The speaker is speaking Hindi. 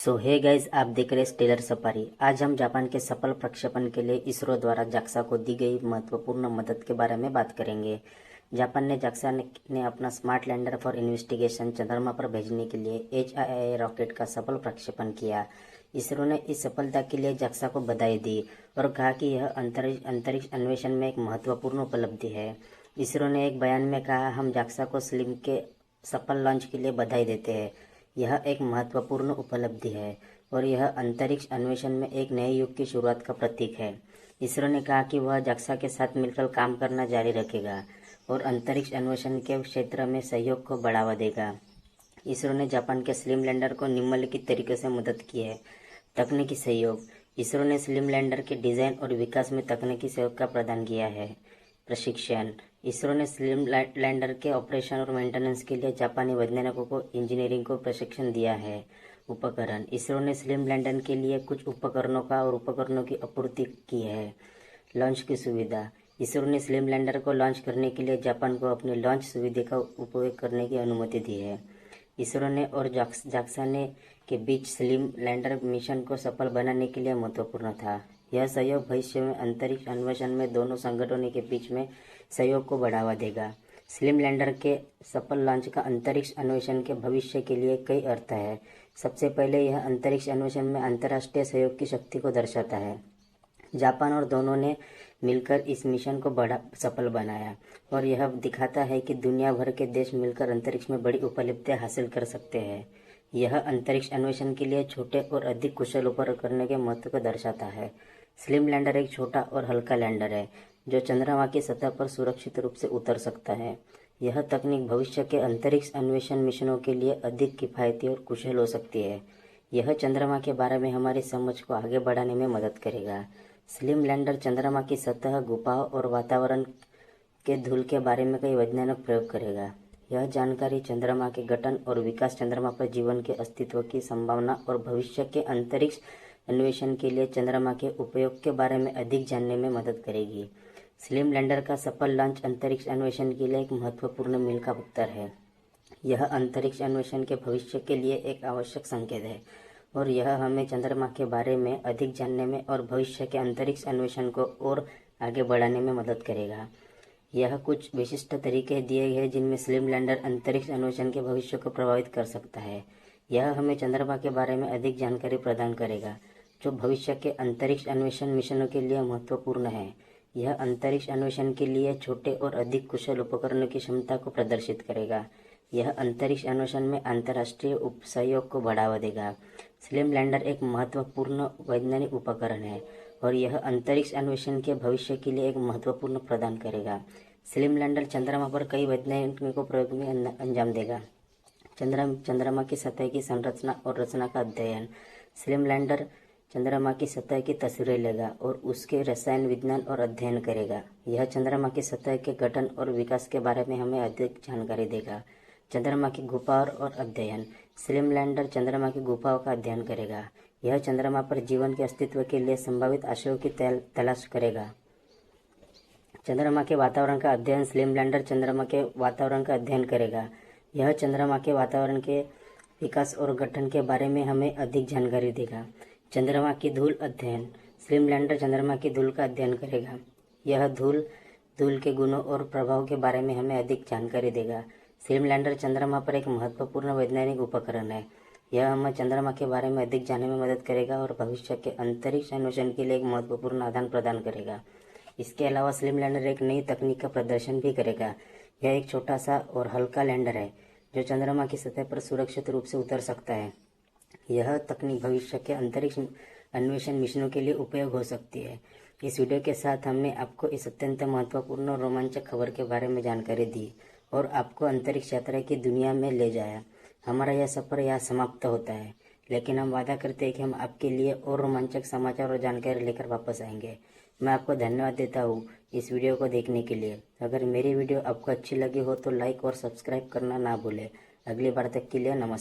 सो हे गाइस, आप देख रहे हैं स्टेलर सफारी। आज हम जापान के सफल प्रक्षेपण के लिए इसरो द्वारा जाक्सा को दी गई महत्वपूर्ण मदद के बारे में बात करेंगे। जापान ने जाक्सा ने अपना स्मार्ट लैंडर फॉर इन्वेस्टिगेशन चंद्रमा पर भेजने के लिए HII रॉकेट का सफल प्रक्षेपण किया। इसरो ने इस सफलता के लिए जाक्सा को बधाई दी और कहा कि यह अंतरिक्ष अन्वेषण में एक महत्वपूर्ण उपलब्धि है। इसरो ने एक बयान में कहा, हम जाक्सा को स्लिम के सफल लॉन्च के लिए बधाई देते हैं। यह एक महत्वपूर्ण उपलब्धि है और यह अंतरिक्ष अन्वेषण में एक नए युग की शुरुआत का प्रतीक है। इसरो ने कहा कि वह जाक्सा के साथ मिलकर काम करना जारी रखेगा और अंतरिक्ष अन्वेषण के क्षेत्र में सहयोग को बढ़ावा देगा। इसरो ने जापान के स्लिम लैंडर को निम्नलिखित तरीके से मदद की है। तकनीकी सहयोग। इसरो ने स्लिम लैंडर के डिजाइन और विकास में तकनीकी सहयोग का प्रदान किया है। प्रशिक्षण। इसरो ने स्लिम लैंडर के ऑपरेशन और मेंटेनेंस के लिए जापानी वैज्ञानिकों को इंजीनियरिंग को प्रशिक्षण दिया है। उपकरण। इसरो ने स्लिम लैंडर के लिए कुछ उपकरणों की आपूर्ति की है। लॉन्च की सुविधा। इसरो ने स्लिम लैंडर को लॉन्च करने के लिए जापान को अपनी लॉन्च सुविधा का उपयोग करने की अनुमति दी है। इसरो ने और जाक्सा ने के बीच स्लिम लैंडर मिशन को सफल बनाने के लिए महत्वपूर्ण था। यह सहयोग भविष्य में अंतरिक्ष अन्वेषण में दोनों संगठनों के बीच में सहयोग को बढ़ावा देगा। स्लिम लैंडर के सफल लॉन्च का अंतरिक्ष अन्वेषण के भविष्य के लिए कई अर्थ है। सबसे पहले, यह अंतरिक्ष अन्वेषण में अंतर्राष्ट्रीय सहयोग की शक्ति को दर्शाता है। जापान और दोनों ने मिलकर इस मिशन को सफल बनाया और यह दिखाता है कि दुनिया भर के देश मिलकर अंतरिक्ष में बड़ी उपलब्धियां हासिल कर सकते हैं। यह अंतरिक्ष अन्वेषण के लिए छोटे और अधिक कुशल उपकरण के महत्व को दर्शाता है। स्लिम लैंडर एक छोटा और हल्का लैंडर है जो चंद्रमा की सतह पर सुरक्षित रूप से उतर सकता है। यह तकनीक भविष्य के अंतरिक्ष अन्वेषण मिशनों के लिए अधिक किफायती और कुशल हो सकती है। यह चंद्रमा के बारे में हमारी समझ को आगे बढ़ाने में मदद करेगा। स्लिम लैंडर चंद्रमा की सतह, गुफाओं और वातावरण के धूल के बारे में कई वैज्ञानिक प्रयोग करेगा। यह जानकारी चंद्रमा के गठन और विकास, चंद्रमा पर जीवन के अस्तित्व की संभावना और भविष्य के अंतरिक्ष अन्वेषण के लिए चंद्रमा के उपयोग के बारे में अधिक जानने में मदद करेगी। स्लिम लैंडर का सफल लॉन्च अंतरिक्ष अन्वेषण के लिए एक महत्वपूर्ण मील का पत्थर है। यह अंतरिक्ष अन्वेषण के भविष्य के लिए एक आवश्यक संकेत है और यह हमें चंद्रमा के बारे में अधिक जानने में और भविष्य के अंतरिक्ष अन्वेषण को और आगे बढ़ाने में मदद करेगा। यह कुछ विशिष्ट तरीके दिए गए जिनमें स्लिम लैंडर अंतरिक्ष अन्वेषण के भविष्य को प्रभावित कर सकता है। यह हमें चंद्रमा के बारे में अधिक जानकारी प्रदान करेगा जो भविष्य के अंतरिक्ष अन्वेषण मिशनों के लिए महत्वपूर्ण है। यह अंतरिक्ष अन्वेषण के लिए छोटे और अधिक कुशल उपकरणों की क्षमता को प्रदर्शित करेगा। यह अंतरिक्ष अन्वेषण में अंतर्राष्ट्रीय सहयोग को बढ़ावा देगा। स्लिम लैंडर एक महत्वपूर्ण वैज्ञानिक उपकरण है और यह अंतरिक्ष अन्वेषण के भविष्य के लिए एक महत्वपूर्ण प्रदान करेगा। स्लिम लैंडर चंद्रमा पर कई वैज्ञानिक प्रयोग में अंजाम देगा। चंद्रमा की सतह की संरचना और रचना का अध्ययन। स्लिम लैंडर चंद्रमा की सतह की तस्वीरें लेगा और उसके रसायन विज्ञान और अध्ययन करेगा। यह चंद्रमा की सतह के गठन और विकास के बारे में हमें अधिक जानकारी देगा। चंद्रमा की गुफाओं और अध्ययन। स्लिम लैंडर चंद्रमा की गुफाओं का अध्ययन करेगा। यह चंद्रमा पर जीवन के अस्तित्व के लिए संभावित आशयों की तलाश करेगा। चंद्रमा के वातावरण का अध्ययन। स्लिम लैंडर चंद्रमा के वातावरण का अध्ययन करेगा। यह चंद्रमा के वातावरण के विकास और गठन के बारे में हमें अधिक जानकारी देगा। चंद्रमा की धूल अध्ययन। स्लिम लैंडर चंद्रमा की धूल का अध्ययन करेगा। यह धूल के गुणों और प्रभाव के बारे में हमें अधिक जानकारी देगा। स्लिम लैंडर चंद्रमा पर एक महत्वपूर्ण वैज्ञानिक उपकरण है। यह हमें चंद्रमा के बारे में अधिक जानने में मदद करेगा और भविष्य के अंतरिक्ष अन्वेषण के लिए एक महत्वपूर्ण आदान प्रदान करेगा। इसके अलावा स्लिम लैंडर एक नई तकनीक का प्रदर्शन भी करेगा। यह एक छोटा सा और हल्का लैंडर है जो चंद्रमा की सतह पर सुरक्षित रूप से उतर सकता है। यह तकनीक भविष्य के अंतरिक्ष अन्वेषण मिशनों के लिए उपयोग हो सकती है। इस वीडियो के साथ हमने आपको इस अत्यंत महत्वपूर्ण और रोमांचक खबर के बारे में जानकारी दी और आपको अंतरिक्ष यात्रा की दुनिया में ले जाया। हमारा यह सफर यहाँ समाप्त होता है, लेकिन हम वादा करते हैं कि हम आपके लिए और रोमांचक समाचार और जानकारी लेकर वापस आएंगे। मैं आपको धन्यवाद देता हूँ इस वीडियो को देखने के लिए। अगर मेरी वीडियो आपको अच्छी लगी हो तो लाइक और सब्सक्राइब करना ना भूलें। अगली बार तक के लिए नमस्कार।